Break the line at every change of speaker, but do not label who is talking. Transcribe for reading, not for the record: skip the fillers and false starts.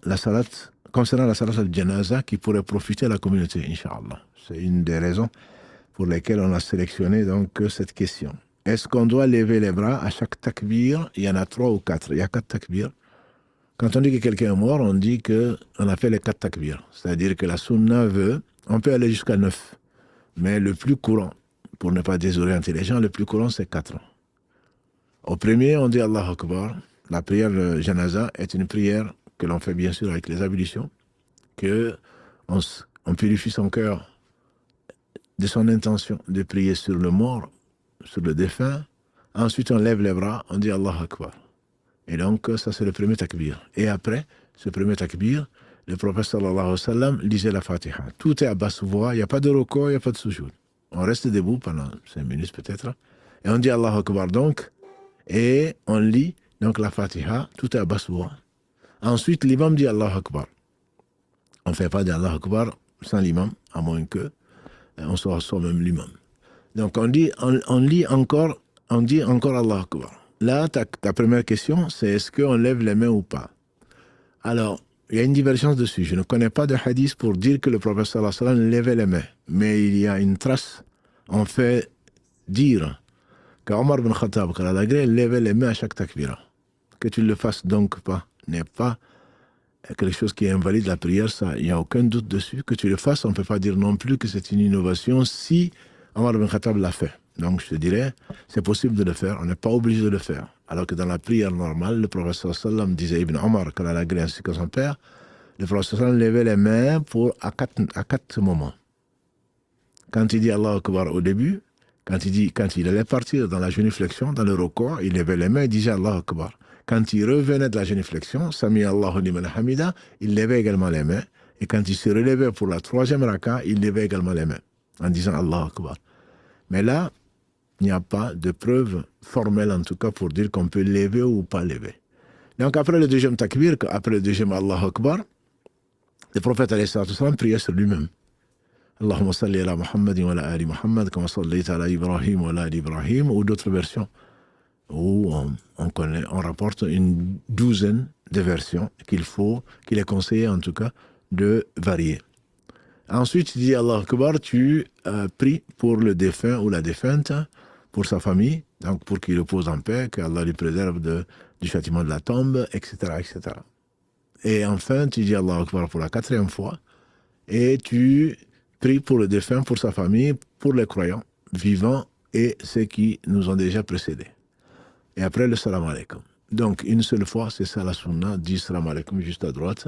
la salat, concernant la salat al-janaza qui pourrait profiter à la communauté, Inch'Allah. C'est une des raisons pour lesquelles on a sélectionné donc cette question. Est-ce qu'on doit lever les bras à chaque takbir? Il y en a 3 ou 4. Il y a 4 takbirs. Quand on dit que quelqu'un est mort, on dit qu'on a fait les 4 takbirs. C'est-à-dire que la sunna veut, on peut aller jusqu'à 9. Mais le plus courant, pour ne pas désorienter les gens, le plus courant c'est 4. Au premier, on dit Allah Akbar. La prière janaza est une prière que l'on fait bien sûr avec les ablutions, on purifie son cœur de son intention de prier sur le mort, sur le défunt. Ensuite, on lève les bras, on dit Allah Akbar. Et donc, ça c'est le premier takbir. Et après ce premier takbir, le prophète sallallahu alayhi wa sallam lisait la Fatiha. Tout est à basse voix, il n'y a pas de roko, il n'y a pas de sujoud. On reste debout pendant 5 minutes peut-être. Et on dit Allah Akbar donc, et on lit donc la Fatiha, tout est à basse voix. Ensuite, l'imam dit Allah Akbar. On ne fait pas d'Allah Akbar sans l'imam, à moins que on soit soi-même l'imam. Donc on dit encore Allah Akbar. Là, ta première question, c'est est-ce qu'on lève les mains ou pas? Alors, il y a une divergence dessus. Je ne connais pas de hadith pour dire que le prophète sallallahu alayhi wa sallam levait les mains. Mais il y a une trace, on fait dire qu'Omar ibn Khattab, levait les mains à chaque takbira. Que tu ne le fasses donc pas, n'est pas quelque chose qui invalide la prière, ça, il n'y a aucun doute dessus. Que tu le fasses, on ne peut pas dire non plus que c'est une innovation si Omar ibn Khattab l'a fait. Donc je te dirais, c'est possible de le faire, on n'est pas obligé de le faire. Alors que dans la prière normale, le prophète sallam disait Ibn Omar, qu'elle a la gré ainsi que son père, le prophète sallam levait les mains à quatre moments. Quand il dit Allah Akbar au début, quand il allait partir dans la génuflexion, dans le record, il levait les mains et disait Allah Akbar. Quand il revenait de la génuflexion, Sami Allahu liman hamida, il levait également les mains. Et quand il se relevait pour la 3e raka, il levait également les mains, en disant Allah Akbar. Mais là, il n'y a pas de preuve formelle, en tout cas, pour dire qu'on peut lever ou pas lever. Donc, après le 2e takbir, après le 2e Allah Akbar, le prophète alayhi salatu wassalam priait sur lui-même. Allahumma salli ala Muhammad wa ala ali Muhammad, kama sallayta ala Ibrahim wa ala ali Ibrahim, ou d'autres versions, où on rapporte une 12aine de versions qu'il est conseillé en tout cas de varier. Ensuite, il dit Allah Akbar, tu pries pour le défunt ou la défunte, pour sa famille, donc pour qu'il repose en paix, qu'Allah lui préserve du châtiment de la tombe, etc., etc. Et enfin, tu dis Allah Akbar pour la 4e fois, et tu pries pour le défunt, pour sa famille, pour les croyants vivants et ceux qui nous ont déjà précédés. Et après le salam alaikum. Donc, une seule fois, c'est ça la sunna, dit salam alaikum juste à droite.